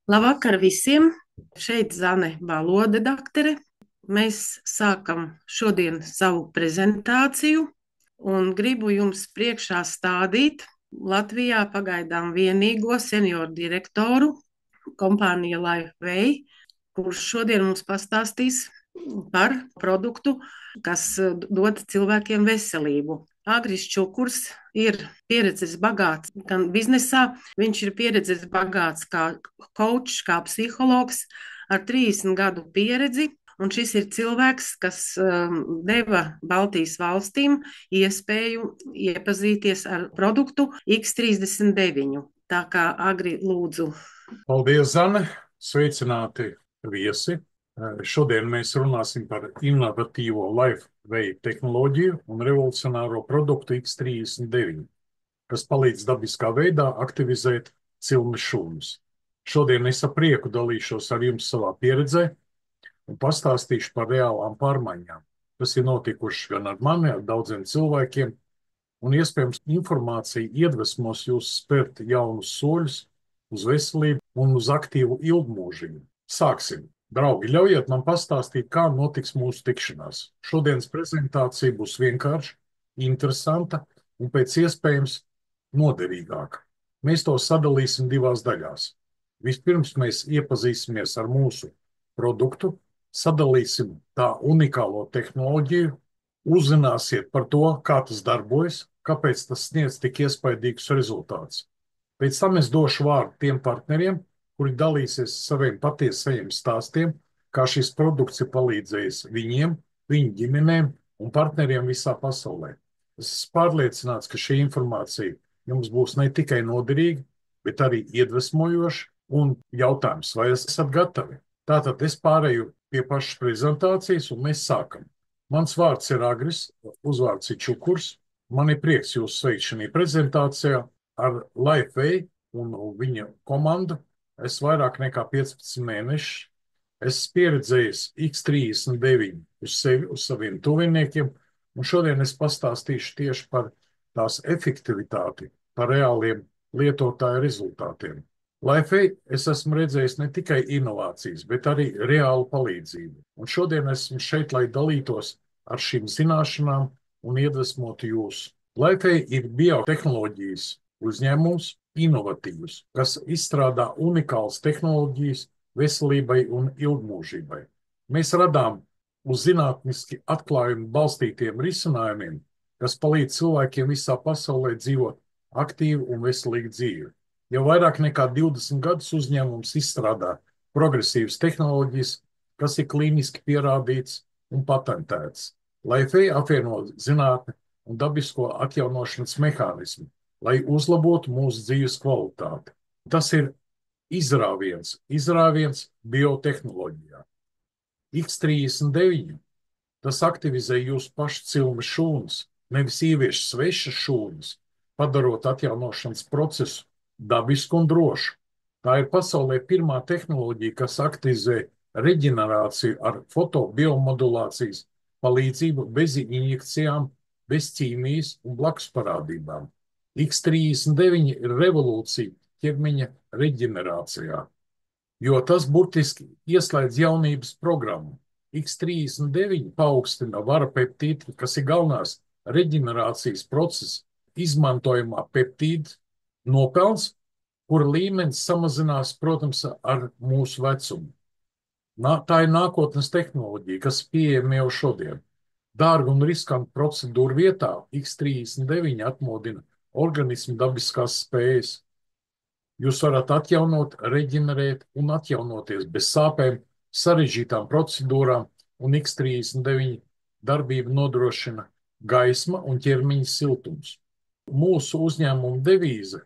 Labvakar visiem! Šeit Zane Balode daktere. Mēs sākam šodien savu prezentāciju un gribu jums priekšā stādīt Latvijā pagaidām vienīgo senioru direktoru kompānija LifeWay, kurš šodien mums pastāstīs par produktu, kas dod cilvēkiem veselību. Agris Čukurs ir pieredzes bagāts gan biznesā, viņš ir pieredzes bagāts kā coach, kā psihologs ar 30 gadu pieredzi. Un šis ir cilvēks, kas deva Baltijas valstīm iespēju iepazīties ar produktu X39. Tā kā Agri lūdzu. Paldies, Zane! Sveicināti viesi! Šodien mēs runāsim par inovatīvo LifeWay tehnoloģiju un revolucionāro produktu X39, kas palīdz dabiskā veidā aktivizēt cilmes šūnas. Šodien es ar prieku dalīšos ar jums savā pieredzē un pastāstīšu par reālām pārmaiņām, kas ir notikušas gan ar mani, ar daudziem cilvēkiem, un iespējams informācija iedvesmos jūs spērt jaunus soļus uz veselību un uz aktīvu ilgmūžību. Sāksim! Draugi, ļaujiet man pastāstīt, kā notiks mūsu tikšanās. Šodienas prezentācija būs vienkārša, interesanta un pēc iespējams noderīgāka. Mēs to sadalīsim divās daļās. Vispirms mēs iepazīsimies ar mūsu produktu, sadalīsim tā unikālo tehnoloģiju, uzzināsiet par to, kā tas darbojas, kāpēc tas sniedz tik iespaidīgus rezultātus. Pēc tam es došu vārdu tiem partneriem, kuri dalīsies saviem patiesajiem stāstiem, kā šis produkts ir palīdzējis viņiem, viņu ģimenēm un partneriem visā pasaulē. Es esmu pārliecināts, ka šī informācija jums būs ne tikai noderīga, bet arī iedvesmojoša un jautājums, vai esat gatavi? Tātad es pārēju pie pašas prezentācijas un mēs sākam. Mans vārds ir Agris, uzvārds ir Čukurs. Man ir prieks jūs sveikt šajā prezentācijā ar LifeWay un viņa komandu. Es vairāk nekā 15 mēnešus esmu pieredzējis X39 uz sevi, uz saviem tuviniekiem, un šodien es pastāstīšu tieši par tās efektivitāti, par reāliem lietotāju rezultātiem. LifeWay es esmu redzējis ne tikai inovācijas, bet arī reālu palīdzību. Un šodien esmu šeit, lai dalītos ar šīm zināšanām un iedvesmotu jūs. LifeWay ir biotehnoloģijas uzņēmums, inovatīvs, kas izstrādā unikālas tehnoloģijas veselībai un ilgmūžībai. Mēs radām uz zinātniski atklājumu balstītiem risinājumiem, kas palīdz cilvēkiem visā pasaulē dzīvot aktīvu un veselīgu dzīvi. Jau vairāk nekā 20 gadus uzņēmums izstrādā progresīvas tehnoloģijas, kas ir klīniski pierādīts un patentēts. LifeWay apvieno zinātni un dabisko atjaunošanas mehānismu, lai uzlabotu mūsu dzīves kvalitāti. Tas ir izrāviens biotehnoloģijā. X39, tas aktivizē jūsu pašu cilmes šūnas, nevis ievieš svešas šūnas, padarot atjaunošanas procesu dabisku un drošu. Tā ir pasaulē pirmā tehnoloģija, kas aktivizē reģenerāciju ar fotobiomodulācijas palīdzību bez injekcijām, bez ķīmijas un blakus parādībām. X39 ir revolūcija ķermeņa reģenerācijā, jo tas burtiski ieslēdz jaunības programmu. X39 paaugstina varapeptīdu, kas ir galvenās reģenerācijas procesa izmantojamā peptīda nopelns, kura līmenis samazinās, protams, ar mūsu vecumu. Tā ir nākotnes tehnoloģija, kas pieejama jau šodien. Dārgu un riskantu procedūru vietā X39 atmodina organismu dabiskās spējas. Jūs varat atjaunot, reģenerēt un atjaunoties bez sāpēm, sarežģītām procedūrām, un X39 darbību nodrošina gaisma un ķermeņa siltums. Mūsu uzņēmuma devīze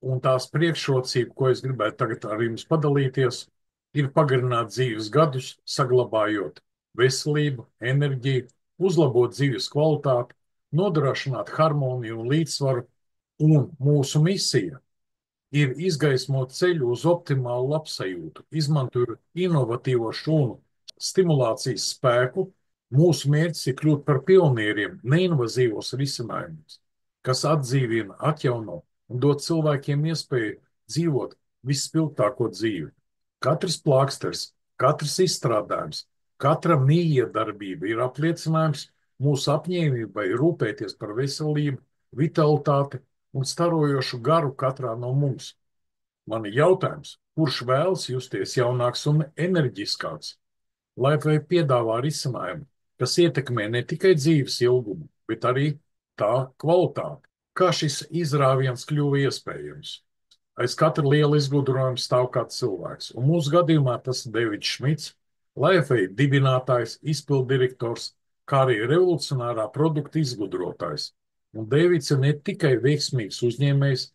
un tās priekšrocība, ko es gribētu tagad ar jums padalīties, ir pagarināt dzīves gadus, saglabājot veselību, enerģiju, uzlabot dzīves kvalitāti, nodrošināt harmoniju un līdzsvaru, un mūsu misija ir izgaismot ceļu uz optimālu labsajūtu, izmantojot inovatīvo šūnu stimulācijas spēku. Mūsu mērķis ir kļūt par pionieriem neinvazīvos risinājumus, kas atdzīvina, atjauno un dod cilvēkiem iespēju dzīvot visspilgtāko dzīvi. Katrs plāksters, katrs izstrādājums, katra mijiedarbība ir apliecinājums mūsu apņēmībai rūpēties par veselību, vitalitāti un starojošu garu katrā no mums. Man ir jautājums, kurš vēlas justies jaunāks un enerģiskāks? LifeWay piedāvā risinājumu, kas ietekmē ne tikai dzīves ilgumu, bet arī tā kvalitāti. Kā šis izrāviens kļuva iespējams? Aiz katra liela izgudrojuma stāv kāds cilvēks, un mūsu gadījumā tas ir Deivids Šmits, LifeWay dibinātājs, izpilddirektors, kā arī revolucionārā produkta izgudrotājs. Un Deivids ir ne tikai veiksmīgs uzņēmējs,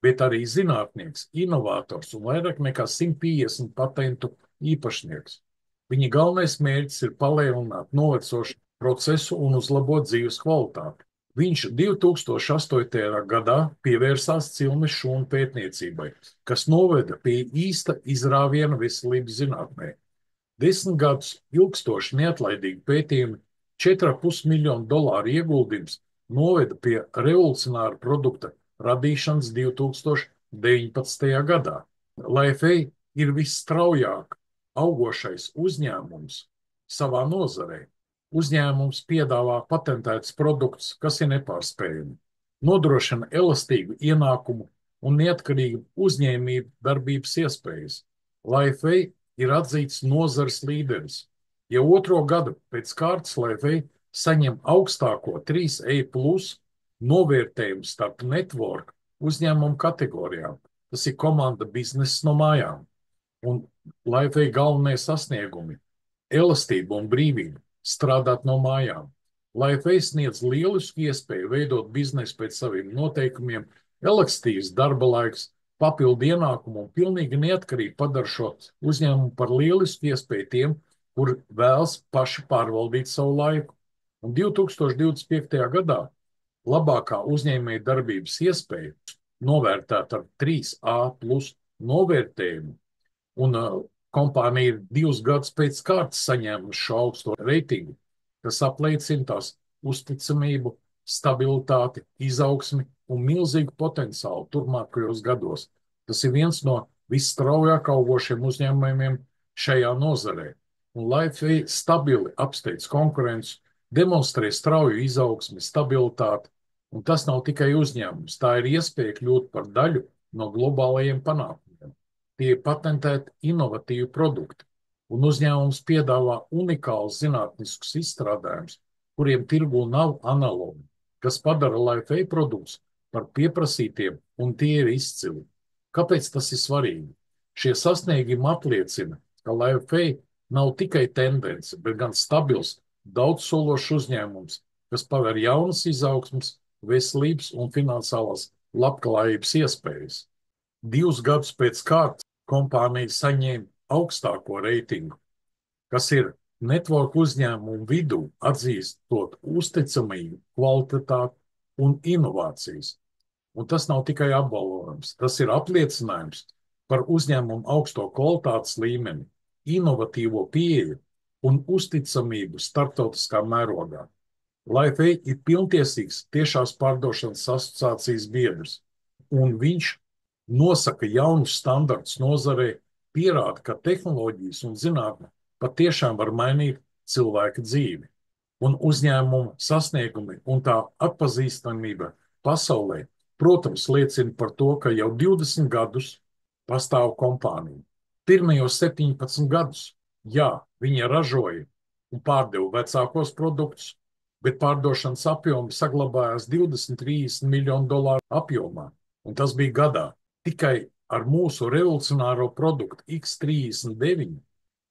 bet arī zinātnieks, inovators un vairāk nekā 150 patentu īpašnieks. Viņa galvenais mērķis ir palielināt novecošu procesu un uzlabot dzīves kvalitāti. Viņš 2008. gadā pievērsās cilmes šūnu pētniecībai, kas noveda pie īsta izrāviena veselības zinātnē. 10 gadus ilgstoši neatlaidīgi pētījumi, $4,5 miljonu ieguldījums noveda pie revolucionāra produkta radīšanas 2019. gadā. LifeWay ir visstraujāk augošais uzņēmums savā nozarē. Uzņēmums piedāvā patentētus produktus, kas ir nepārspējami, nodrošina elastīgu ienākumu un neatkarīgu uzņēmību darbības iespējas. LifeWay ir atzīts nozares līderis. Jau otro gadu pēc kārtas LifeWay saņem augstāko 3A+ novērtējumu starp network uzņēmumu kategorijām. Tas ir komanda biznesa no mājām. Un LifeWay galvenie sasniegumi – elastība un brīvība, strādāt no mājām. LifeWay sniedz lielisku iespēju veidot biznesu pēc saviem noteikumiem, elastīvs darba laiks, papildu ienākumu un pilnīgi neatkarīgi padara šo uzņēmumu par lielisku iespēju tiem, kuri vēlas paši pārvaldīt savu laiku. Un 2025. gadā labākā uzņēmēja darbības iespēja novērtēta ar 3A+ novērtējumu, un kompānija ir 2 gadus pēc kārtas saņēmusi šo augsto reitingu, kas apliecina tās uzticamību, stabilitāti, izaugsmi un milzīgu potenciālu turpmākajos gados. Tas ir viens no visstraujāk augošiem uzņēmumiem šajā nozarē. Un LifeWay stabili apsteidz konkurenci, demonstrē strauju izaugsmi, stabilitāti, un tas nav tikai uzņēmums, tā ir iespēja kļūt par daļu no globālajiem panākumiem. Tie ir patentēti inovatīvi produkti, un uzņēmums piedāvā unikālus zinātniskus izstrādājumus, kuriem tirgū nav analogi, kas padara LifeWay produktus par pieprasītiem, un tie ir izcili. Kāpēc tas ir svarīgi? Šie sasniegumi apliecina, ka LifeWay nav tikai tendence, bet gan stabils, daudzsološs uzņēmums, kas paver jaunas izaugsmes, veselības un finansiālās labklājības iespējas. 2 gadus pēc kārtas kompānija saņēma augstāko reitingu, kas ir network uzņēmumu vidū atzīstot uzticamību, kvalitāti un inovācijas. Un tas nav tikai apbalvojums, tas ir apliecinājums par uzņēmumu augsto kvalitātes līmeni, inovatīvo pieeju un uzticamību starptautiskā mērogā. LifeWay ir pilntiesīgs tiešās pārdošanas asociācijas biedrs, un viņš nosaka jaunus standartus nozarē, pierāda, ka tehnoloģijas un zinātne patiešām var mainīt cilvēka dzīvi. Un uzņēmuma sasniegumi un tā atpazīstamība pasaulē, protams, liecina par to, ka jau 20 gadus pastāv kompānija. Pirmajos 17 gadus, jā, viņa ražoja un pārdeva vecākos produktus, bet pārdošanas apjomi saglabājās $20–30 miljonu apjomā, un tas bija gadā. Tikai ar mūsu revolucionāro produktu X39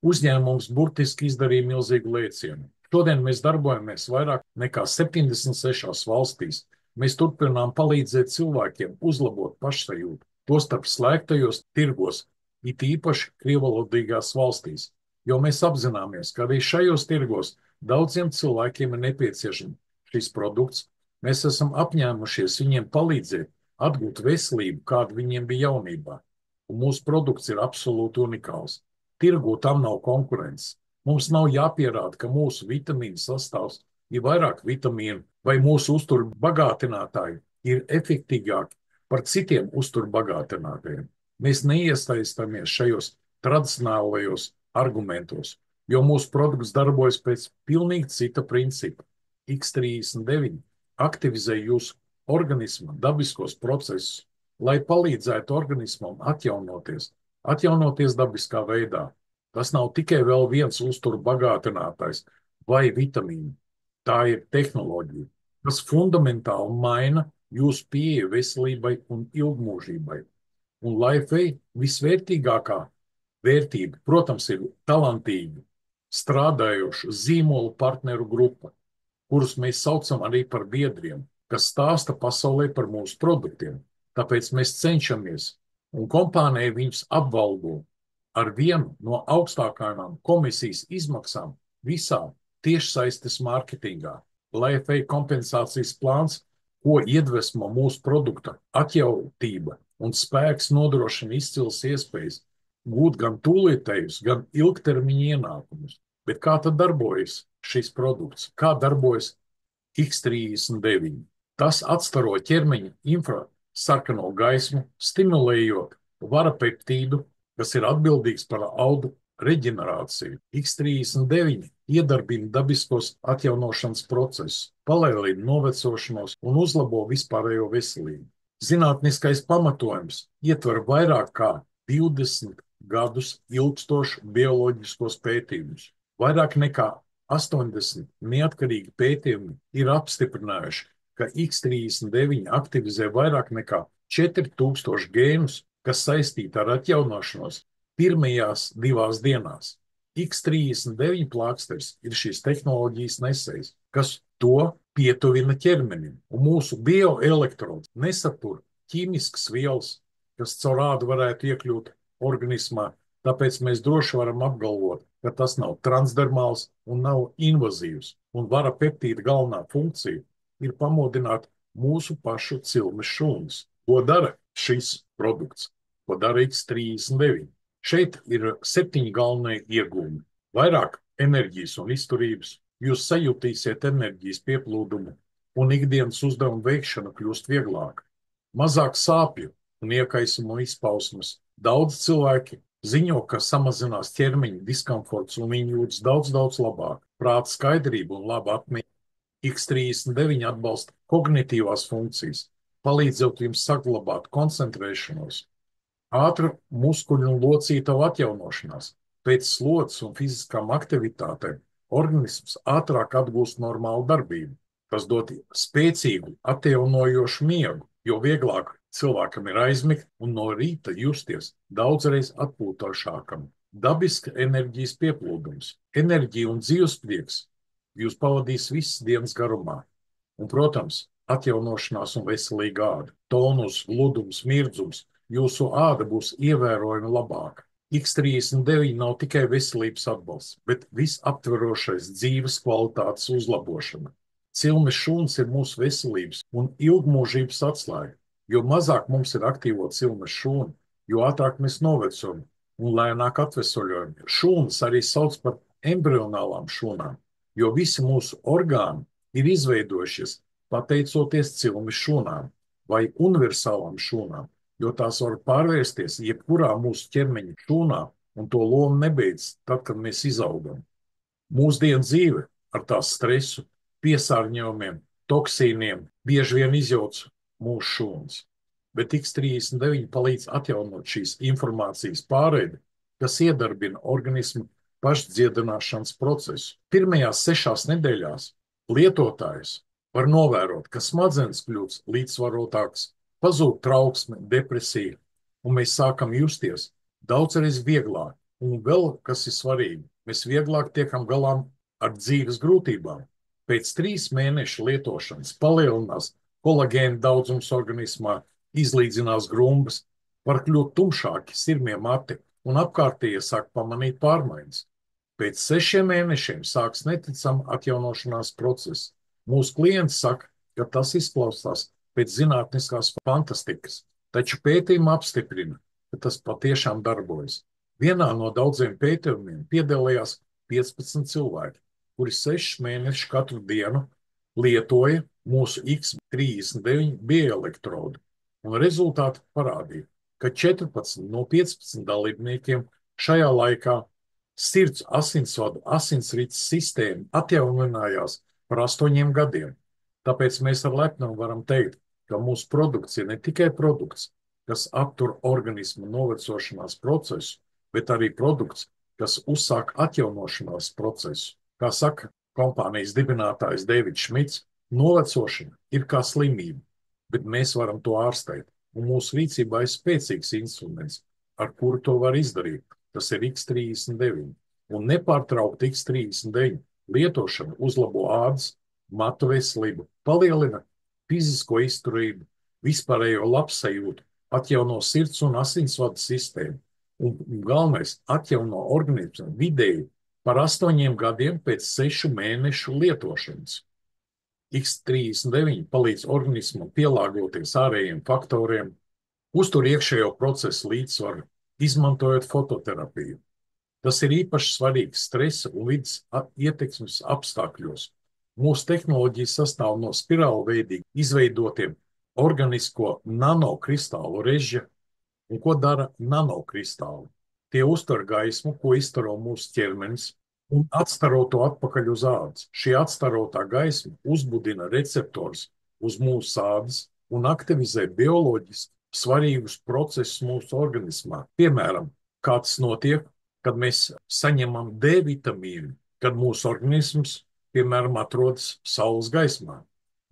uzņēmums burtiski izdarīja milzīgu lēcienu. Šodien mēs darbojamies vairāk nekā 76 valstīs. Mēs turpinām palīdzēt cilvēkiem uzlabot pašsajūtu, tostarp slēgtajos tirgos, it īpaši krievalodīgās valstīs, jo mēs apzināmies, ka arī šajos tirgos daudziem cilvēkiem ir nepieciešams šis produkts. Mēs esam apņēmušies viņiem palīdzēt atgūt veselību, kāda viņiem bija jaunībā, un mūsu produkts ir absolūti unikāls. Tirgū tam nav konkurences. Mums nav jāpierāda, ka mūsu vitamīnu sastāvs ir vairāk vitamīnu, vai mūsu uzturu bagātinātāji ir efektīgāki par citiem uzturu bagātinātājiem. Mēs neiesaistāmies šajos tradicionālajos argumentos, jo mūsu produkts darbojas pēc pilnīgi cita principa. X39 aktivizē jūsu organisma dabiskos procesus, lai palīdzētu organismam atjaunoties dabiskā veidā. Tas nav tikai vēl viens uzturu bagātinātājs vai vitamīni. Tā ir tehnoloģija, kas fundamentāli maina jūsu pieeju veselībai un ilgmūžībai. Un LifeWay visvērtīgākā vērtība, protams, ir talantīgi, strādājošu zīmolu partneru grupa, kurus mēs saucam arī par biedriem, kas stāsta pasaulē par mūsu produktiem. Tāpēc mēs cenšamies, un kompānija viņus apbalvo ar vienu no augstākajām komisijas izmaksām visā tiešsaistes mārketingā. LifeWay kompensācijas plāns, ko iedvesmo mūsu produkta atjautība un spēks, nodrošina izcils iespējas gūt gan tūlītējus, gan ilgtermiņa ienākumus. Bet kā tad darbojas šis produkts? Kā darbojas X39? Tas atstaro ķermeņa infrasarkano gaismu, stimulējot varapeptīdu, kas ir atbildīgs par audu reģenerāciju. X39 iedarbina dabiskos atjaunošanas procesus, palēnina novecošanos un uzlabo vispārējo veselību. Zinātniskais pamatojums ietver vairāk kā 20 gadus ilgstošu bioloģiskos pētījumus. Vairāk nekā 80 neatkarīgi pētījumi ir apstiprinājuši, ka X39 aktivizē vairāk nekā 4000 gēnus, kas saistīti ar atjaunošanos pirmajās 2 dienās. X39 plāksters ir šīs tehnoloģijas nesējs, kas to pietuvina ķermenim, un mūsu bioelektrods nesatur ķīmiskas vielas, kas caur ādu varētu iekļūt organismā, tāpēc mēs droši varam apgalvot, ka tas nav transdermāls un nav invazīvs, un varapeptīda galvenā funkcija ir pamodināt mūsu pašu cilmes šūnas. Ko dara šis produkts? Ko dara X39? Šeit ir 7 galvenie iegūmi. Vairāk enerģijas un izturības, jūs sajutīsiet enerģijas pieplūdumu, un ikdienas uzdevumu veikšana kļūst vieglāka. Mazāk sāpju un iekaisumu izpausmes. Daudz cilvēki ziņo, ka samazinās ķermeņa diskomforts, un viņi jūtas daudz labāk. Prāta skaidrība un laba atmiņa. X39 atbalsta kognitīvās funkcijas, palīdzot jums saglabāt koncentrēšanos. Ātra muskuļu un locītavu atjaunošanās. Pēc slodzes un fiziskām aktivitātēm organisms ātrāk atgūst normālu darbību. Tas dod spēcīgu, atjaunojošu miegu, jo vieglāk cilvēkam ir aizmigt un no rīta justies daudzreiz atpūtošākam. Dabiska enerģijas pieplūdums, enerģija un dzīvesprieks jūs pavadīs visas dienas garumā. Un, protams, atjaunošanās un veselīga āda, tonus, gludums, mirdzums. Jūsu āda būs ievērojami labāka. X39 nav tikai veselības atbalsts, bet visaptverošais dzīves kvalitātes uzlabošana. Cilmes šūnas ir mūsu veselības un ilgmūžības atslēga. Jo mazāk mums ir aktīvo cilmes šūnu, jo ātrāk mēs novecojam un lēnāk atvesaļojam. Šūnas arī sauc par embrionālām šūnām, jo visi mūsu orgāni ir izveidojušies pateicoties cilmes šūnām vai universālām šūnām, jo tās var pārvērsties jebkurā mūsu ķermeņa šūnā, un to lomu nebeidz tad, kad mēs izaugam. Mūsdienu dzīve ar tās stresu, piesārņojumiem, toksīniem bieži vien izjauc mūsu šūnas, bet X39 palīdz atjaunot šīs informācijas pāreidi, kas iedarbina organismu pašdziedināšanas procesu. Pirmajās 6 nedēļās lietotājs var novērot, ka smadzenes kļūst līdzsvarotāks, pazūd trauksme, depresija, un mēs sākam justies daudzreiz vieglāk. Un vēl, kas ir svarīgi, mēs vieglāk tiekam galā ar dzīves grūtībām. Pēc 3 mēnešu lietošanas palielinās kolagēna daudzums organismā, izlīdzinās grumbas, var kļūt tumšāki sirmie mati, un apkārtējie sāk pamanīt pārmaiņas. Pēc 6 mēnešiem sāks neticama atjaunošanās process. Mūsu klienti saka, ka tas izklausās pēc zinātniskās fantastikas, taču pētījumi apstiprina, ka tas patiešām darbojas. Vienā no daudziem pētījumiem piedalījās 15 cilvēki, kuri 6 mēnešus katru dienu lietoja mūsu X39 bioelektrodu, un rezultāti parādīja, ka 14 no 15 dalībniekiem šajā laikā sirds asinsvadu asinsrites sistēma atjauninājās par 8 gadiem. Tāpēc mēs ar lepnumu varam teikt, ka mūsu produkts ir ne tikai produkts, kas aptur organisma novecošanās procesu, bet arī produkts, kas uzsāk atjaunošanās procesu. Kā saka kompānijas dibinātājs Deivids Šmits, novecošana ir kā slimība, bet mēs varam to ārstēt. Un mūsu rīcībā ir spēcīgs instruments, ar kuru to var izdarīt. Tas ir X39. Un nepārtraukta X39 lietošana uzlabo ādas, matu veselību, palielina fizisko izturību, vispārējo labsajūtu, atjauno sirds un asinsvadu sistēmu. Un galvenais, atjauno organismu vidēji par 8 gadiem pēc 6 mēnešu lietošanas. X39 palīdz organismam pielāgoties ārējiem faktoriem, uztur iekšējo procesu līdzsvaru, izmantojot fototerapiju. Tas ir īpaši svarīgs stresa un vidas ietekmes apstākļos. Mūsu tehnoloģija sastāv no spirālveidīgi izveidotiem organisko nanokristālu režģa. Un ko dara nanokristāli? Tie uztver gaismu, ko izstaro mūsu ķermenis, un atstaro to atpakaļ uz ādas. Šī atstarotā gaisma uzbudina receptors uz mūsu ādas un aktivizē bioloģiski svarīgus procesus mūsu organismā. Piemēram, kā tas notiek, kad mēs saņemam D vitamīnu, kad mūsu organisms, piemēram, atrodas saules gaismā.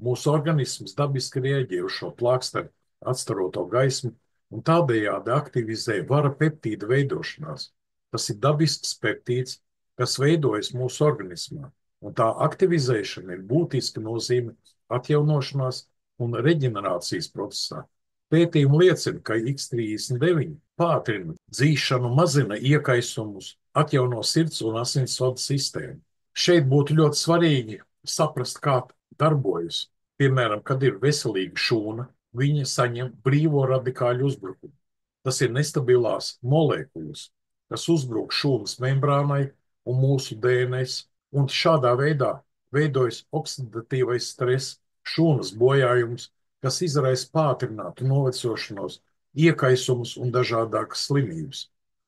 Mūsu organisms dabiski rēģē uz šo plāksteri atstaroto gaismu un tādējādi aktivizē vara peptīda veidošanās. Tas ir dabisks peptīds, kas veidojas mūsu organismā, un tā aktivizēšana ir būtiska nozīme atjaunošanās un reģenerācijas procesā. Pētījumi liecina, ka X39 pātrina dzīšanu, mazina iekaisumus, atjauno sirds un asinsvadu sistēmu. Šeit būtu ļoti svarīgi saprast, kā darbojas. Piemēram, kad ir veselīga šūna, viņa saņem brīvo radikāļu uzbrukumu. Tas ir nestabilās molekulas, kas uzbruk šūnas membrānai un mūsu DNS, un šādā veidā veidojas oksidatīvais stress, šūnas bojājums, kas izraisa pātrinātu novecošanos, iekaisumus un dažādākas slimības.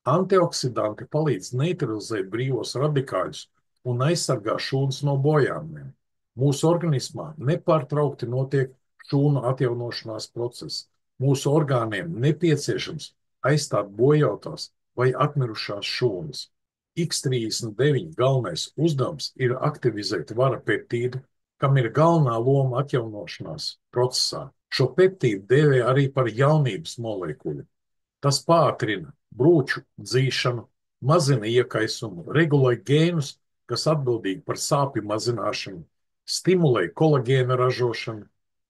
Antioksidanti palīdz neutralizēt brīvos radikāļus un aizsargā šūnas no bojājumiem. Mūsu organismā nepārtraukti notiek šūnu atjaunošanās process. Mūsu orgāniem nepieciešams aizstāt bojautās vai atmirušās šūnas. X39 galvenais uzdevums ir aktivizēt vara peptīdu, kam ir galvenā loma atjaunošanās procesā. Šo peptīdu dēvē arī par jaunības molekuli. Tas pātrina brūču dzīšanu, mazina iekaisumu, regulē gēnus, kas atbildīgi par sāpju mazināšanu, stimulē kolagēna ražošanu,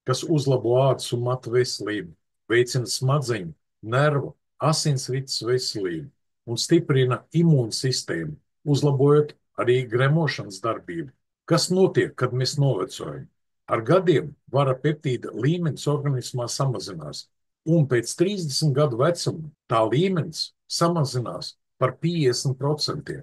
kas uzlabo ādas un matu veselību, veicina smadzeņu, nervu, asinsrites veselību un stiprina imūnsistēmu, uzlabojot arī gremošanas darbību. Kas notiek, kad mēs novecojam? Ar gadiem vara peptīda līmenis organismā samazinās, un pēc 30 gadu vecuma tā līmenis samazinās par 50%,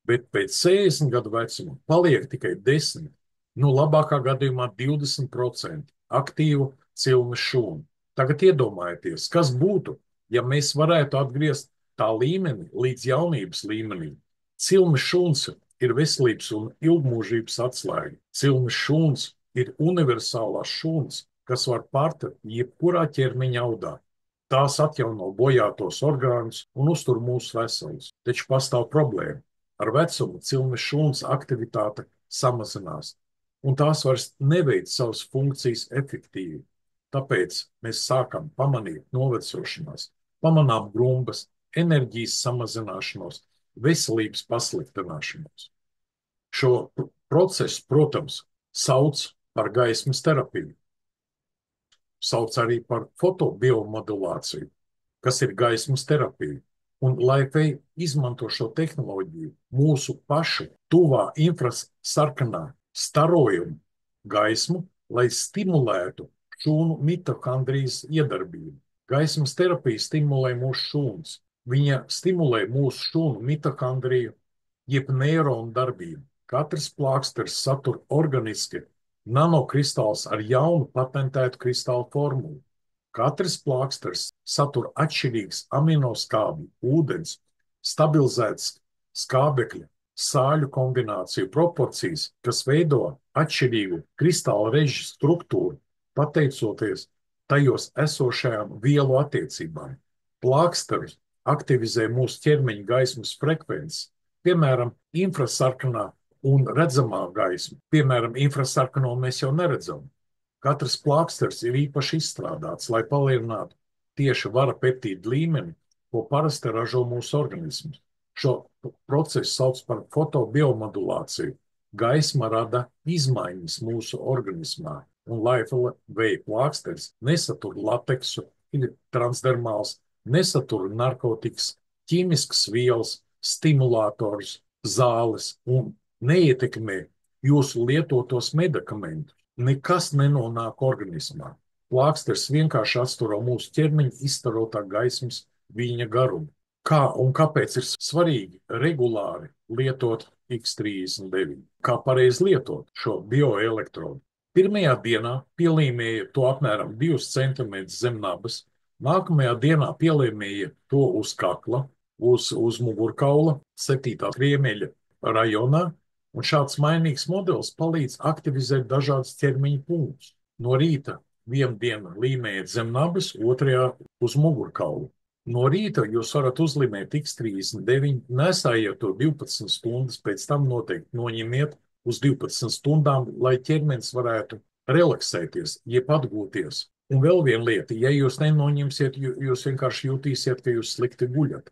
bet pēc 60 gadu vecuma paliek tikai 10%, labākā gadījumā 20% aktīvu cilmes šūnu. Tagad iedomājieties, kas būtu, ja mēs varētu atgriezt tā līmeni līdz jaunības līmenim. Cilmes šūns ir veselības un ilgmūžības atslēga. Cilmes šūns ir universālās šūnas, kas var pārtert jebkurā ķermeņa audā. Tās atjauno bojātos orgānus un uztur mūsu veselus. Taču pastāv problēma. Ar vecumu cilmes šūnas aktivitāte samazinās, un tās vairs neveic savas funkcijas efektīvi. Tāpēc mēs sākam pamanīt novecošanās, pamanām grumbas, enerģijas samazināšanos, veselības pasliktināšanos. Šo procesu, protams, sauc par gaismas terapiju. Sauc arī par fotobiomodulāciju, kas ir gaismas terapija. Un LifeWave izmanto šo tehnoloģiju mūsu pašu tuvā infrasarkanā starojumu gaismu, lai stimulētu šūnu mitokondrijas iedarbību. Gaismas terapija stimulē mūsu šūnas. Viņa stimulē mūsu šūnu mitokondriju, jeb neironu darbību. Katrs plāksters satur organiski nanokristāls ar jaunu patentētu kristālu formulu. Katrs plāksters satur atšķirīgas aminoskābju, ūdens, stabilizētas skābekļa, sāļu kombināciju proporcijas, kas veido atšķirīgu kristāla režu struktūru, pateicoties tajos esošajām vielu attiecībām. Plāksters aktivizē mūsu ķermeņa gaismas frekvences, piemēram, infrasarkanā un redzamā gaisma. Piemēram, infrasarkano mēs jau neredzam. Katrs plāksters ir īpaši izstrādāts, lai palielinātu tieši vara peptīdu līmeni, ko parasti ražo mūsu organisms. Šo procesu sauc par fotobiomodulāciju. Gaisma rada izmaiņas mūsu organismā, un LifeWave plāksters nesatur lateksu, ir transdermāls, nesatur narkotikas, ķīmiskas vielas, stimulātors, zāles un neietekmē jūsu lietotos medikamentus. Nekas nenonāk organismā. Plāksters vienkārši atsturo mūsu ķermeņa izstarotā gaismas viļņa garumu. Kā un kāpēc ir svarīgi regulāri lietot X39? Kā pareizi lietot šo bioelektrodu? Pirmajā dienā pielīmēja to apmēram 2 cm zem nabas, nākamajā dienā pielīmēja to uz kakla, uz mugurkaula, 7. riemeļa rajonā, un šāds mainīgs modelis palīdz aktivizēt dažādas ķermeņa punktus. No rīta vienu dienu līmējat zem nabas, otrajā uz mugurkaulu. No rīta jūs varat uzlīmēt X39, nesājiet to 12 stundas, pēc tam noteikti noņemiet uz 12 stundām, lai ķermenis varētu relaksēties, jeb atgūties. Un vēl viena lieta, ja jūs nenoņemsiet, jūs vienkārši jutīsiet, ka jūs slikti guļat.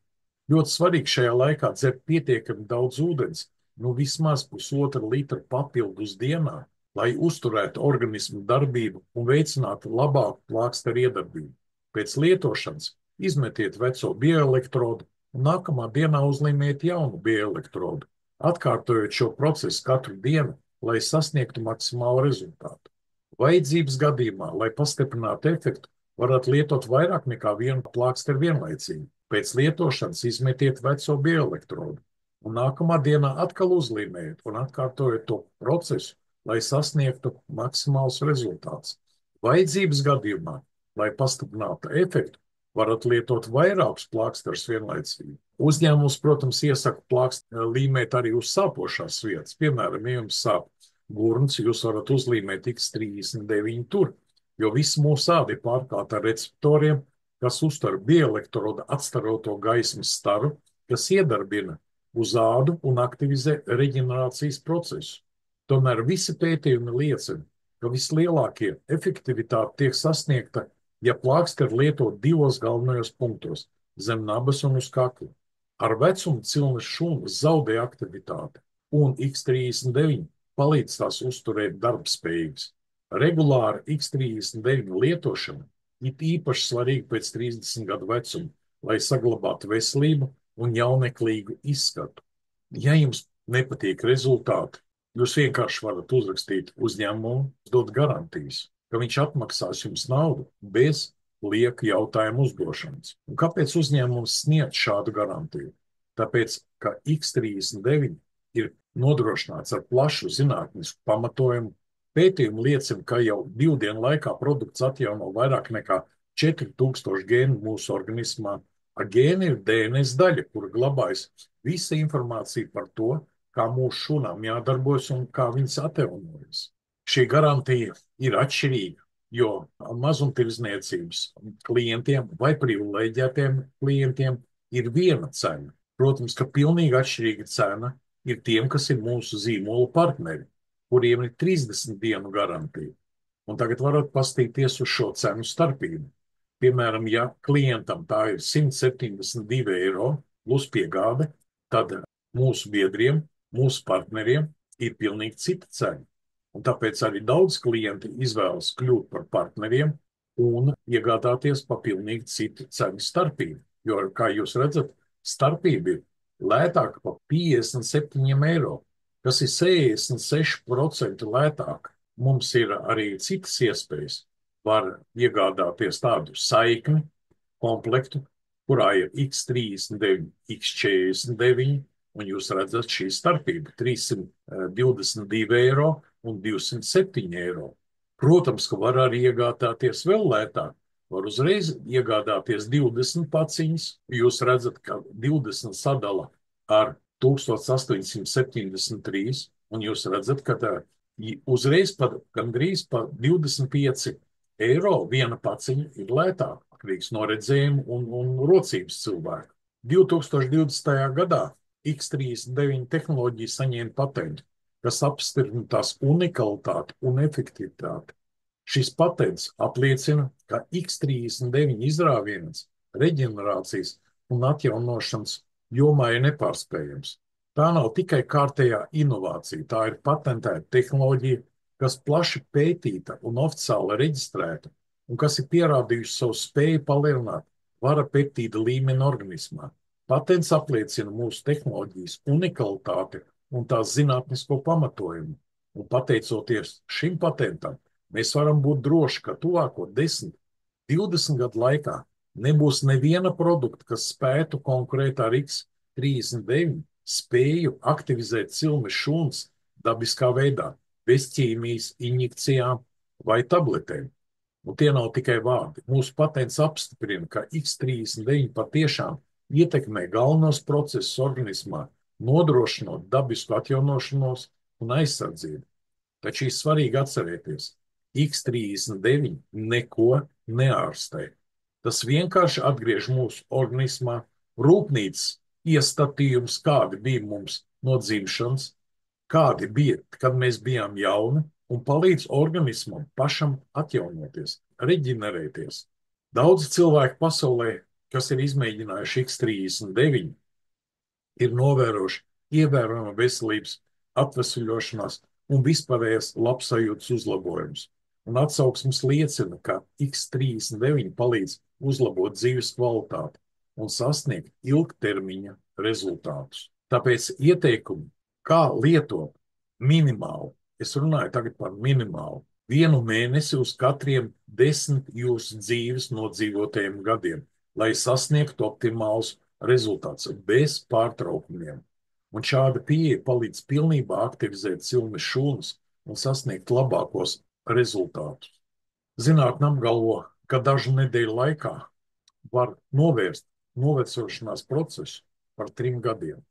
Ļoti svarīgi šajā laikā dzert pietiekami daudz ūdens, vismaz 1,5 litra papildus dienā, lai uzturētu organismu darbību un veicinātu labāku plāksteru iedarbību. Pēc lietošanas izmetiet veco bioelektrodu un nākamā dienā uzlīmējiet jaunu bioelektrodu, atkārtojot šo procesu katru dienu, lai sasniegtu maksimālu rezultātu. Vajadzības gadījumā, lai pastiprinātu efektu, varat lietot vairāk nekā vienu plāksteru vienlaicīgi. Pēc lietošanas izmetiet veco bioelektrodu un nākamā dienā atkal uzlīmējiet un atkārtojot to procesu, lai sasniegtu maksimāls rezultāts. Vajadzības gadījumā, lai pastiprinātu efektu, varat lietot vairākus plāksterus vienlaicīgi. Uzņēmums, protams, iesaka plāksteru līmēt arī uz sāpošās vietas. Piemēram, ja jums sāp gurns, jūs varat uzlīmēt X39 tur, jo viss mūsu āda ir pārklāta ar receptoriem, kas uztver bioelektroda atstaroto gaismas staru, kas iedarbina uz ādu un aktivizē reģenerācijas procesu. Tomēr visi pētījumi liecina, ka vislielākie efektivitāte tiek sasniegta, ja plāksteri lietot 2 galvenajos punktos – zem nabas un uz kakla. Ar vecumu cilnes šūnas zaudē aktivitāti, un X39 palīdz tās uzturēt darbspējīgas. Regulāra X39 lietošana ir īpaši svarīga pēc 30 gadu vecuma, lai saglabātu veselību un jauneklīgu izskatu. Ja jums nepatīk rezultāti, jūs vienkārši varat uzrakstīt uzņēmumu, dot garantijas, ka viņš atmaksās jums naudu bez lieka jautājumu uzdošanas. Un kāpēc uzņēmums sniedz šādu garantiju? Tāpēc, ka X39 ir nodrošināts ar plašu zinātnisku pamatojumu. Pētījumi liecina, ka jau 2 dienu laikā produkts atjauno vairāk nekā 4000 gēnu mūsu organismā. Gēni ir DNS daļa, kura glabājas visa informācija par to, kā mūsu šūnām jādarbojas un kā viņas atjaunojas. Šī garantija ir atšķirīga, jo mazumtirdzniecības klientiem vai privileģētiem klientiem ir viena cena. Protams, ka pilnīgi atšķirīga cena ir tiem, kas ir mūsu zīmola partneri, kuriem ir 30 dienu garantija. Un tagad varat paskatīties uz šo cenu starpību. Piemēram, ja klientam tā ir 172 eiro plus piegāde, tad mūsu biedriem, mūsu partneriem ir pilnīgi cita cena. Un tāpēc arī daudz klienti izvēlas kļūt par partneriem un iegādāties pa pilnīgi citu cenu starpību. Jo, kā jūs redzat, starpība ir lētāka pa 57 eiro, kas ir 66% lētāka. Mums ir arī citas iespējas. Var iegādāties tādu saikni komplektu, kurā ir X39, X49, un jūs redzat šī starpība 322 eiro un 207 eiro. Protams, ka var arī iegādāties vēl lētāk var uzreiz iegādāties 20 paciņas. Jūs redzat, ka 20 sadala ar 1873, un jūs redzat, ka tā uzreiz gandrīz par 25 eiro viena paciņa ir lētāka, atkarīgs no redzējuma un rocības cilvēka. 2020. gadā X39 tehnoloģija saņēma patentu, kas apstiprina tās unikalitāti un efektivitāti. Šis patents apliecina, ka X39 izrāviens reģenerācijas un atjaunošanas jomā ir nepārspējams. Tā nav tikai kārtējā inovācija, tā ir patentēta tehnoloģija, kas plaši pētīta un oficiāli reģistrēta, un kas ir pierādījusi savu spēju palielināt vara peptīda līmeni organismā. Patents apliecina mūsu tehnoloģijas unikalitāti un tās zinātnisko pamatojumu, un pateicoties šim patentam, mēs varam būt droši, ka tuvāko 10, 20 gadu laikā nebūs neviena produkta, kas spētu konkurēt ar X39 spēju aktivizēt cilmes šūnas dabiskā veidā, bez ķīmijas, injekcijām vai tabletēm. Un tie nav tikai vārdi. Mūsu patents apstiprina, ka X39 patiešām ietekmē galvenos procesus organismā, nodrošinot dabisku atjaunošanos un aizsardzību. Taču ir svarīgi atcerēties, X39 neko neārstē. Tas vienkārši atgriež mūsu organismā rūpnīcas iestatījums, kādi bija mums no dzimšanas, kādi bija, kad mēs bijām jauni, un palīdz organismam pašam atjaunoties, reģenerēties. Daudzi cilvēki pasaulē, kas ir izmēģinājuši X39, ir novērojuši ievērojamu veselības atvesaļošanās un vispārējās labsajūtas uzlabojumus. Un atsauksmes liecina, ka X39 palīdz uzlabot dzīves kvalitāti un sasniegt ilgtermiņa rezultātus. Tāpēc ieteikumi, kā lietot minimāli, es runāju tagad par minimālu, 1 mēnesi uz katriem 10 jūsu dzīves nodzīvotajiem gadiem, lai sasniegtu optimālus rezultātus bez pārtraukumiem. Un šāda pieeja palīdz pilnībā aktivizēt cilmes šūnas un sasniegt labākos rezultātus. Zinātne apgalvo, ka dažu nedēļu laikā var novērst novecošanās procesu par 3 gadiem.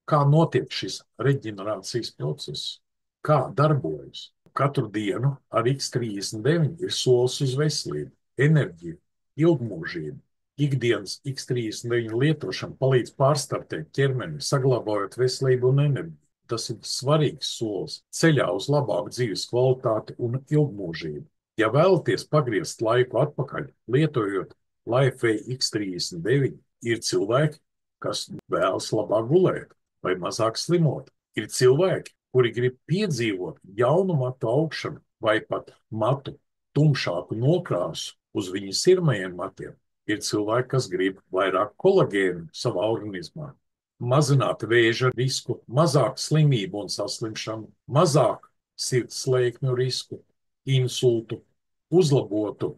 Kā notiek šis reģenerācijas process? Kā darbojas? Katru dienu ar X39 ir solis uz veselību, enerģiju, ilgmūžību. Ikdienas X39 lietošana palīdz pārstartēt ķermeni, saglabājot veselību un enerģiju. Tas ir svarīgs solis ceļā uz labāku dzīves kvalitāti un ilgmūžību. Ja vēlaties pagriezt laiku atpakaļ, lietojot LifeWay X39, ir cilvēki, kas vēlas labāk gulēt vai mazāk slimot. Ir cilvēki, kuri grib piedzīvot jaunu matu augšanu vai pat matu tumšāku nokrāsu uz viņu sirmajiem matiem. Ir cilvēki, kas grib vairāk kolagēnu savā organismā, mazināt vēža risku, mazāk slimību un saslimšanu, mazāk sirdslēkņu risku, insultu, uzlabotu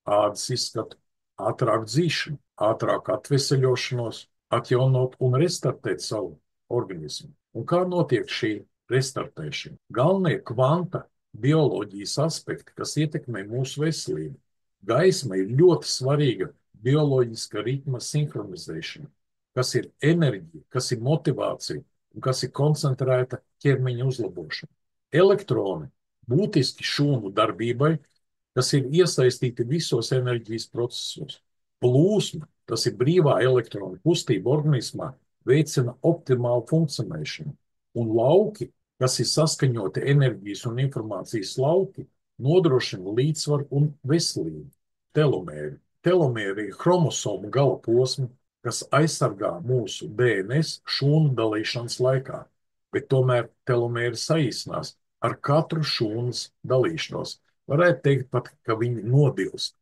ādas izskatu, ātrāk dzīšanu, ātrāk atveseļošanos, atjaunot un restartēt savu organismu. Un kā notiek šī restartēšana? Galvenie kvanta bioloģijas aspekti, kas ietekmē mūsu veselību. Gaisma ir ļoti svarīga bioloģiska ritma sinhronizēšana, kas ir enerģija, kas ir motivācija un kas ir koncentrēta ķermeņa uzlabošana. Elektroni būtiski šūnu darbībai, kas ir iesaistīti visos enerģijas procesos. Plūsma, tas ir brīvā elektrona kustība organismā, veicina optimālu funkcionēšanu. Un lauki, kas ir saskaņoti enerģijas un informācijas lauki, nodrošina līdzsvaru un veselību. Telomēri. Telomēri ir chromosomu gala posmi, kas aizsargā mūsu DNS šūnu dalīšanas laikā, bet tomēr telomēri saīsinās ar katru šūnas dalīšanos. Varētu teikt pat, ka viņi nodilst,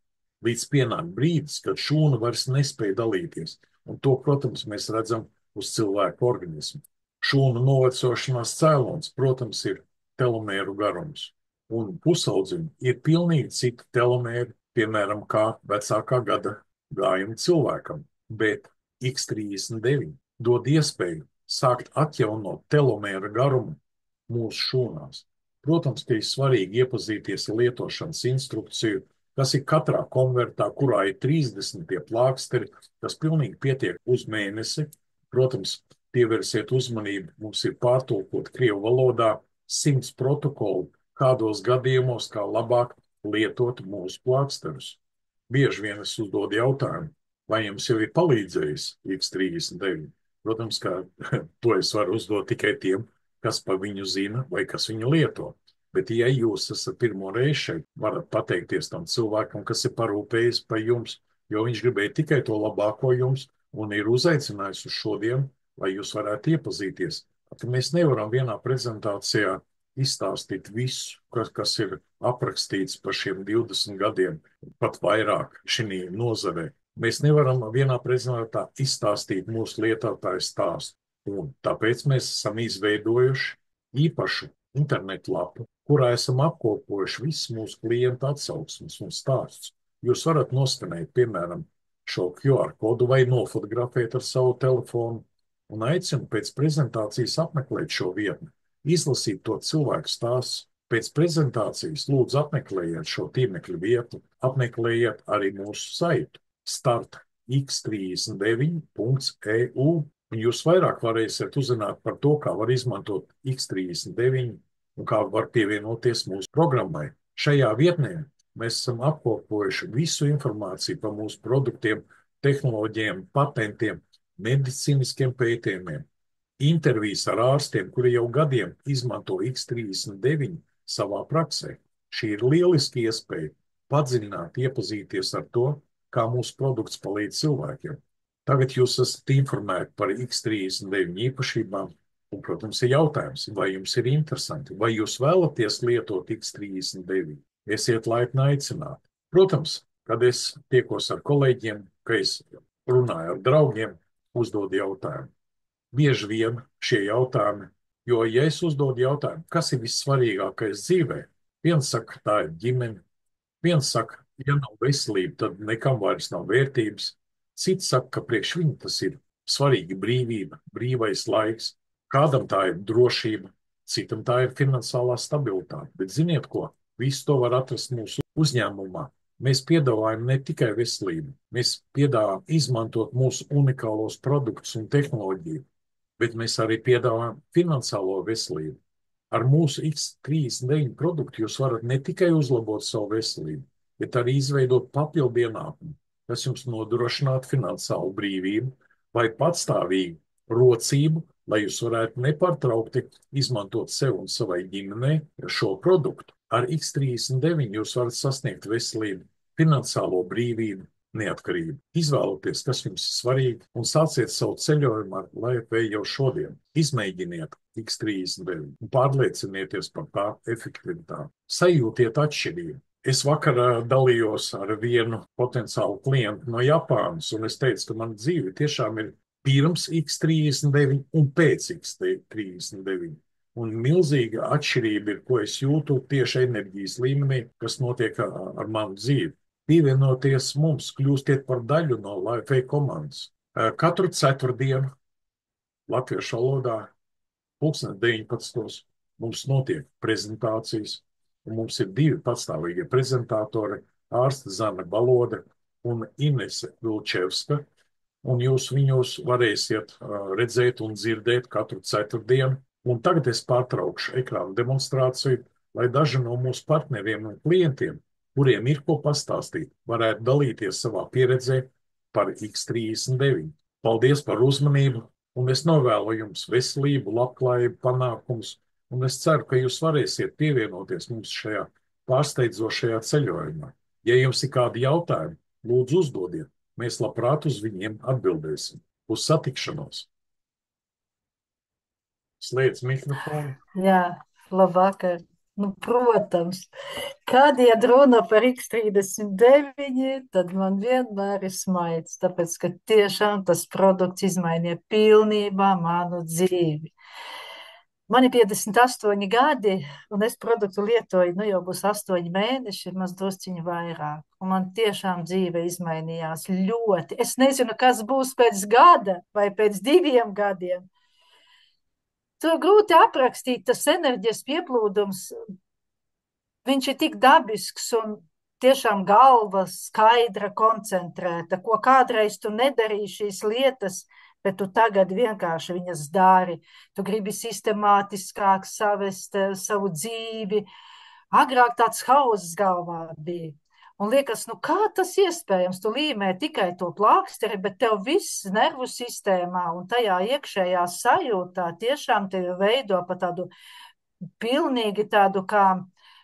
līdz pienāk brīdis, kad šūna vairs nespēja dalīties, un to, protams, mēs redzam uz cilvēku organismu. Šūnu novecošanās cēlonis, protams, ir telomēru garums, un pusaudzim ir pilnīgi citi telomēri, piemēram, kā vecākā gada gājuma cilvēkam, bet X39 dod iespēju sākt atjaunot telomēra garumu mūsu šūnās. Protams, ka ir svarīgi iepazīties ar lietošanas instrukciju kas ir katrā konvertā, kurā ir 30 tie plāksteri, tas pilnīgi pietiek uz mēnesi. Protams, pievērsiet uzmanību, mums ir pārtulkot krievu valodā 100 protokolu, kādos gadījumos kā labāk lietot mūsu plāksterus. Bieži vien es uzdodu jautājumu, vai jums jau ir palīdzējis X39? Protams, ka to es varu uzdot tikai tiem, kas par viņu zina vai kas viņu lieto. Bet, ja jūs esat pirmo reizi šeit, varat pateikties tam cilvēkam, kas ir parūpējis par jums, jo viņš gribēja tikai to labāko jums un ir uzaicinājis uz šodien, lai jūs varētu iepazīties. Tad mēs nevaram vienā prezentācijā izstāstīt visu, kas ir aprakstīts par šiem 20 gadiem, pat vairāk šī nozarē. Mēs nevaram vienā prezentācijā izstāstīt mūsu lietotāju stāstu. Un tāpēc mēs esam izveidojuši īpašu internetu lapu, kurā esam apkopojuši visus mūsu klientu atsauksmes un stāstus. Jūs varat noskanēt, piemēram, šo QR kodu vai nofotografēt ar savu telefonu un aicinu pēc prezentācijas apmeklēt šo vietni, izlasīt to cilvēku stāstu. Pēc prezentācijas lūdzu apmeklējiet šo tīmekļa vietu, apmeklējiet arī mūsu saitu startx39.eu, un jūs vairāk varēsiet uzzināt par to, kā var izmantot X39 un kā var pievienoties mūsu programmai. Šajā vietnē mēs esam apkopojuši visu informāciju par mūsu produktiem, tehnoloģijiem, patentiem, medicīniskiem pētījumiem, intervijas ar ārstiem, kuri jau gadiem izmanto X39 savā praksē. Šī ir lieliski iespēja padziļināt, iepazīties ar to, kā mūsu produkts palīdz cilvēkiem. Tagad jūs esat informēti par X39 īpašībām, un, protams, ir jautājums, vai jums ir interesanti, vai jūs vēlaties lietot X39. Esiet laipni aicināti. Protams, kad es tiekos ar kolēģiem, ka es runāju ar draugiem, uzdodu jautājumu. Bieži vien šie jautājumi, jo, ja es uzdodu jautājumu, kas ir vissvarīgākais dzīvē, viens saka, tā ir ģimene, viens saka, ja nav veselība, tad nekam vairs nav vērtības, cits saka, ka priekš viņa tas ir svarīga brīvība, brīvais laiks, kādam tā ir drošība, citam tā ir finansiālā stabilitāte. Bet ziniet ko? Visu to var atrast mūsu uzņēmumā. Mēs piedāvājam ne tikai veselību, mēs piedāvājam izmantot mūsu unikālos produktus un tehnoloģiju, bet mēs arī piedāvājam finansiālo veselību. Ar mūsu X39 produktu jūs varat ne tikai uzlabot savu veselību, bet arī izveidot papildu ienākumu, kas jums nodrošinātu finansiālu brīvību vai patstāvīgu rocību, lai jūs varētu nepārtraukti izmantot sev un savai ģimenei šo produktu. Ar X39 jūs varat sasniegt veselību, finansiālo brīvību, neatkarību. Izvēloties, kas jums ir svarīgi, un sāciet savu ceļojumu ar LFV jau šodien. Izmēģiniet X39 un pārliecinieties par tā efektivitāti. Sajūtiet atšķirību. Es vakar dalījos ar vienu potenciālu klientu no Japānas, un es teicu, ka mana dzīve tiešām ir pirms X39 un pēc X39. Un milzīga atšķirība ir, ko es jūtu tieši enerģijas līmenī, kas notiek ar manu dzīvi. Pievienoties mums, kļūstiet par daļu no LFV komandas. Katru ceturtdienu latviešu valodā 19. mums notiek prezentācijas, un mums ir divi patstāvīgie prezentatori, ārste Zana Balode un Inese Vilčevska, un jūs viņus varēsiet redzēt un dzirdēt katru ceturtdienu. Un tagad es pārtraukšu ekrāna demonstrāciju, lai daži no mūsu partneriem un klientiem, kuriem ir ko pastāstīt, varētu dalīties savā pieredzē par X39. Paldies par uzmanību, un es novēlu jums veselību, labklājību, panākumus, un es ceru, ka jūs varēsiet pievienoties mums šajā pārsteidzošajā ceļojumā. Ja jums ir kādi jautājumi, lūdzu uzdodiet, mēs labprāt uz viņiem atbildēsim. Uz satikšanos! Slēdz mikrofonu. Jā, labvakar. Nu, protams, kad iet runa par X39, tad man vienmēr ir smaids, tāpēc, ka tiešām tas produkts izmainīja pilnībā manu dzīvi. Man ir 58 gadi, un es produktu lietoju, nu jau būs 8 mēneši, maz drusciņu vairāk. Un man tiešām dzīve izmainījās ļoti. Es nezinu, kas būs pēc gada vai pēc 2 gadiem. To grūti aprakstīt, tas enerģijas pieplūdums, viņš ir tik dabisks un tiešām galva skaidra, koncentrēta, ko kādreiz tu nedarīji šīs lietas, bet tu tagad vienkārši viņas dari. Tu gribi sistemātiskāk savest savu dzīvi. Agrāk tāds hauss galvā bija. Un liekas, nu kā tas iespējams? Tu līmē tikai to plāksteri, bet tev viss nervu sistēmā un tajā iekšējā sajūtā tiešām tevi veido pa tādu pilnīgi tādu kā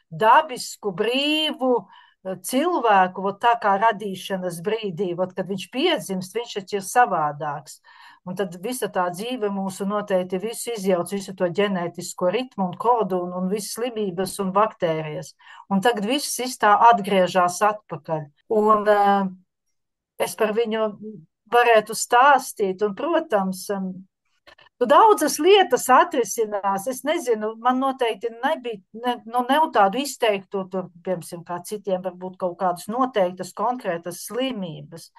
dabisku, brīvu cilvēku, vot tā kā radīšanas brīdī, vot, kad viņš piedzimst, viņš taču ir savādāks. Un tad visa tā dzīve mūsu noteikti visu izjauc, visu to ģenētisko ritmu un kodu un visas slimības un baktērijas. Un tagad viss tā atgriežas atpakaļ. Un es par viņu varētu stāstīt, un, protams, daudzas lietas atrisinās. Es nezinu, man noteikti nebija, nav tādu izteiktu, tur, piemēram, kā citiem varbūt kaut kādas noteiktas konkrētas slimības.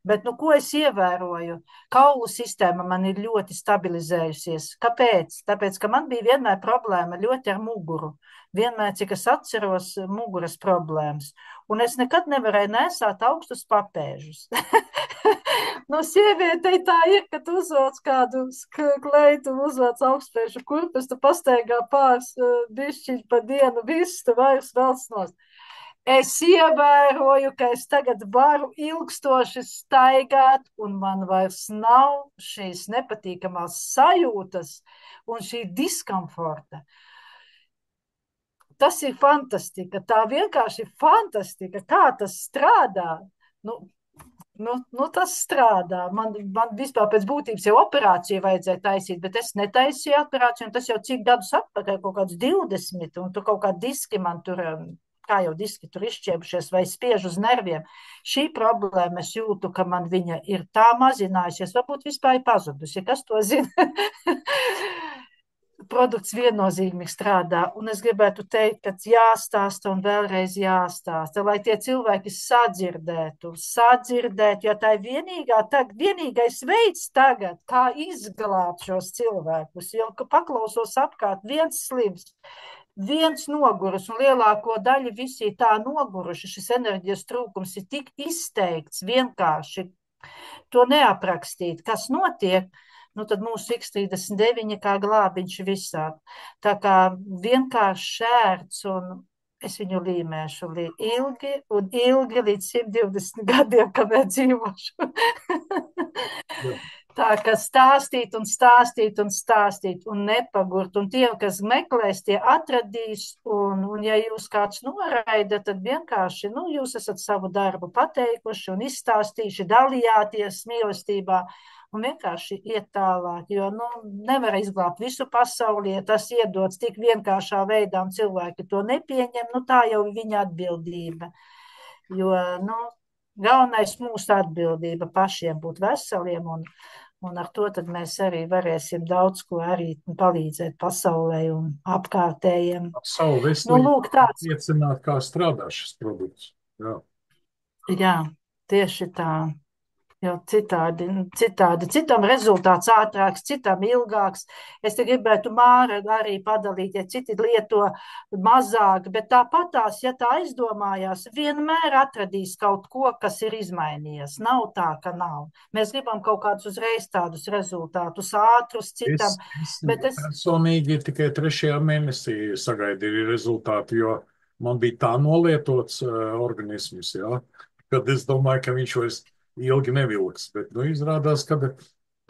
Bet, ko es ievēroju? Kaulu sistēma man ir ļoti stabilizējusies. Kāpēc? Tāpēc, ka man bija vienmēr problēma ļoti ar muguru. Vienmēr, cik es atceros, muguras problēmas. Un es nekad nevarēju nesāt augstus papēžus. Sievietei tā ir, ka tu uzvelc kādu kleitu, uzvelc augstspēšu kurpes, tu pastaigā pāris bišķiņu pa dienu, viss tu vairs velc nost. Es ievēroju, ka es tagad varu ilgstoši staigāt, un man vairs nav šīs nepatīkamās sajūtas un šī diskomforta. Tas ir fantastika, tā vienkārši fantastika, kā tas strādā. Tas strādā. Man vispār pēc būtības jau operāciju vajadzēja taisīt, bet es netaisīju operāciju, un tas jau cik gadus atpakaļ, kaut kāds 20, un tur kaut kā diski man tur... kā jau diski tur izšķiebušies vai spiež uz nerviem. Šī problēma es jūtu, ka man viņa ir tā mazinājusies, varbūt vispār ir pazudusi, kas to zina. Produkts viennozīmīgi strādā, un es gribētu teikt, ka jāstāsta un vēlreiz jāstāsta, lai tie cilvēki sadzirdētu, jo tā ir vienīgais veids tagad, kā izglābt šos cilvēkus, jo paklausos apkārt viens slims, viens noguris, un lielāko daļu visi tā noguruši. Šis enerģijas trūkums ir tik izteikts, vienkārši to neaprakstīt, kas notiek, tad mūsu X39 kā glābiņš visādi. Tā kā vienkārši šērts, un es viņu līmēšu ilgi un ilgi līdz 120 gadiem, kamēr dzīvošu. Tā kā stāstīt un nepagurt. Un tie, kas meklēs, tie atradīs. Un ja jūs kāds noraida, tad vienkārši, jūs esat savu darbu pateikuši un izstāstījuši, dalījāties mīlestībā un vienkārši iet tālāk. Jo, nevar izglābt visu pasauli, ja tas iedots tik vienkāršā veidā un cilvēki to nepieņem, tā jau ir viņa atbildība. Jo, galvenais mūsu atbildība pašiem būt veseliem un ar to tad mēs arī varēsim daudz ko arī palīdzēt pasaulē un apkārtējiem. Savu veselību liecināt, kā strādā šis produkts. Jā, tieši tā. Jo citādi, citam rezultāts ātrāks, citam ilgāks. Es te gribētu Māra arī padalīt, ja citi lieto mazāk, bet tāpatās, ja tā aizdomājās, vienmēr atradīs kaut ko, kas ir izmainījies. Nav tā, ka nav. Mēs gribam kaut kādus uzreiz tādus rezultātus, ātrus citam. Es personīgi tikai 3. mēnesī sagaidīju rezultātu, jo man bija tā nolietots organisms, kad es domāju, ka viņš vairs ilgi nevilks, bet izrādās, ka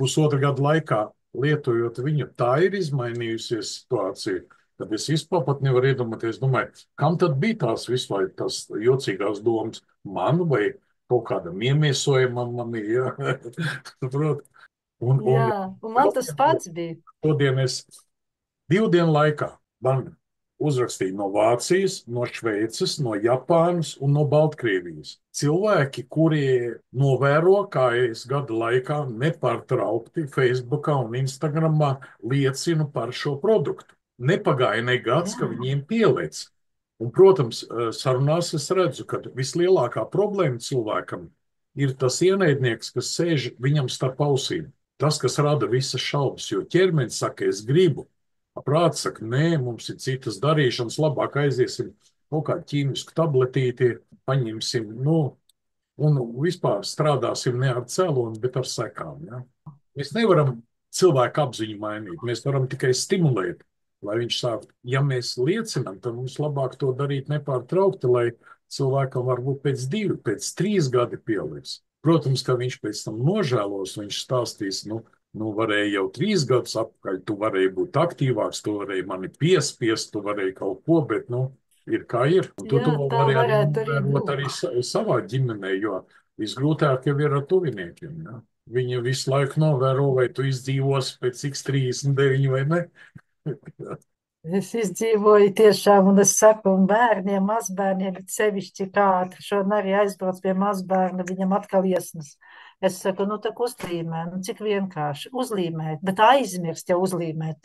pusotru gadu laikā lietojot viņu, tā ir izmainījusies situācija, kad es vispār pat nevaru iedomāties, domāju, kam tad bija tās vispār tās jocīgās domas, man vai kaut kādam iemiesojumam man ir, un man tas pats bija. Šodien es 2 dienu laikā man uzrakstīja no Vācijas, no Šveices, no Japānas un no Baltkrievijas. Cilvēki, kuri novēro, kā es gada laikā nepārtraukti Facebookā un Instagramā liecinu par šo produktu. Nepagāja ne gads, ka viņiem pielēc. Un, protams, sarunās es redzu, ka vislielākā problēma cilvēkam ir tas ienaidnieks, kas sēž viņam starp ausīm. Tas, kas rada visas šaubas, jo ķermenis saka, es gribu. Prāts saka, nē, mums ir citas darīšanas, labāk aiziesim kaut kādu ķīmisku tabletīti, paņemsim, un vispār strādāsim ne ar cēloni, bet ar sekām. Ja? Mēs nevaram cilvēku apziņu mainīt, mēs varam tikai stimulēt, lai viņš sāktu. Ja mēs liecinām, tad mums labāk to darīt nepārtraukti, lai cilvēkam varbūt pēc 2, pēc 3 gadi pieliks. Protams, ka viņš pēc tam nožēlos, viņš stāstīs, varēja jau 3 gadus atpakaļ, tu varēji būt aktīvāks, tu varēji mani piespiest, tu varēji kaut ko, bet, ir kā ir. Un tu Jā, to tā vari arī varētu arī novērot būt. arī savā ģimenē, jo visgrūtāk jau ir ar tuviniekiem. Ja? Viņi visu laiku novēro, vai tu izdzīvos pēc X39 vai ne. Es izdzīvoju tiešām, un es saku, un bērniem, mazbērniem, sevišķi kā ātri šodien arī aizbrauc pie mazbērna, viņam atkal iesnas. Es saku, tak uzlīmē, cik vienkārši uzlīmēt, bet aizmirst jau uzlīmēt.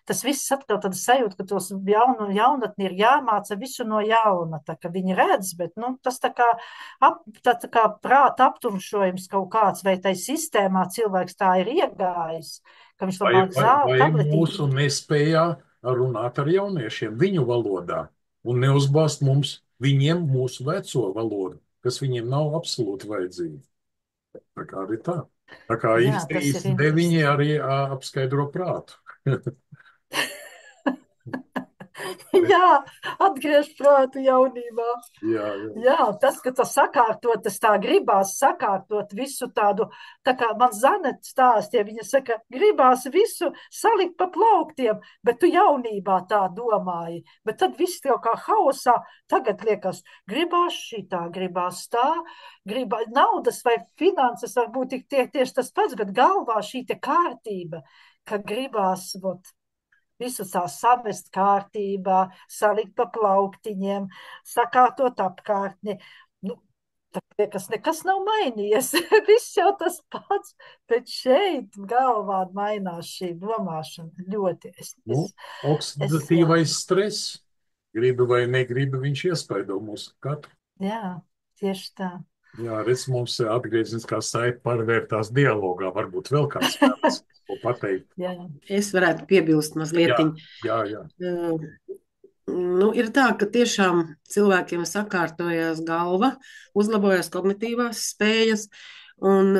Tas viss atkal tāda sajūta, ka tos jaunatni ir jāmāca visu no jauna, tā ka viņi redz, bet, tas tā kā prāta aptumšojums kaut kāds, vai tai sistēmā cilvēks tā ir iegājis, ka viņš labāk Vai tabletīti. mūsu nespējā runāt ar jauniešiem viņu valodā un neuzbāzt viņiem mūsu veco valodu, kas viņiem nav absolūti vajadzīga. Tā kā arī tā. Tā kā Jā, tas ir X39 arī apskaidro prātu. Jā, atgriež prātu jaunībā. Jā. Jā, tas, ka tas sakārtot, tas tā gribās sakārtot visu tādu, tā kā man Zaneta stāstīja, viņa saka, gribās visu salikt pa plauktiem, bet tu jaunībā tā domāji. Bet tad viss tev kā haosā, tagad liekas, gribās šitā, gribās tā, naudas vai finanses varbūt tieši tas pats, bet galvā šī te kārtība, ka gribās, visu tā savest kārtībā, salikt pa plauktiņiem, sakārtot apkārtni. Tas nekas nav mainījies. Viss jau tas pats, bet šeit galvā mainās šī domāšana ļoti. Oksidatīvais stress, gribi vai negribi, viņš iespaido mūsu katru. Jā, tieši tā. Jā, redz, mums atgriezniskā saite pārvērtās dialogā, varbūt vēl kāds vērts, ko pateikt. Jā. Es varētu piebilst mazliet. Jā. Ir tā, ka tiešām cilvēkiem sakārtojās galva, uzlabojās kognitīvās spējas, un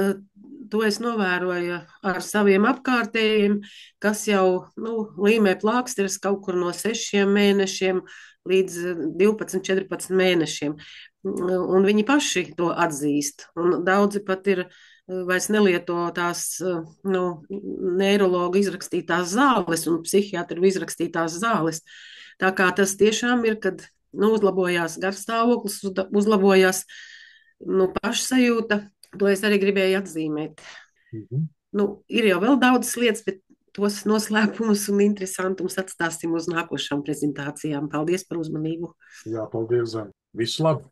to es novēroju ar saviem apkārtējiem, kas jau līmē plāksteres kaut kur no 6 mēnešiem līdz 12, 14 mēnešiem. Un viņi paši to atzīst. Un daudzi pat vairs nelieto tās neiroloģu izrakstītās zāles un psihiatru izrakstītās zāles. Tā kā tas tiešām ir, kad uzlabojās garstāvoklis, uzlabojās pašsajūta. To es arī gribēju atzīmēt. Ir jau vēl daudzas lietas, bet tos noslēpumus un interesantumus atstāsim uz nākošām prezentācijām. Paldies par uzmanību. Jā, paldies, Zane. Visu labu!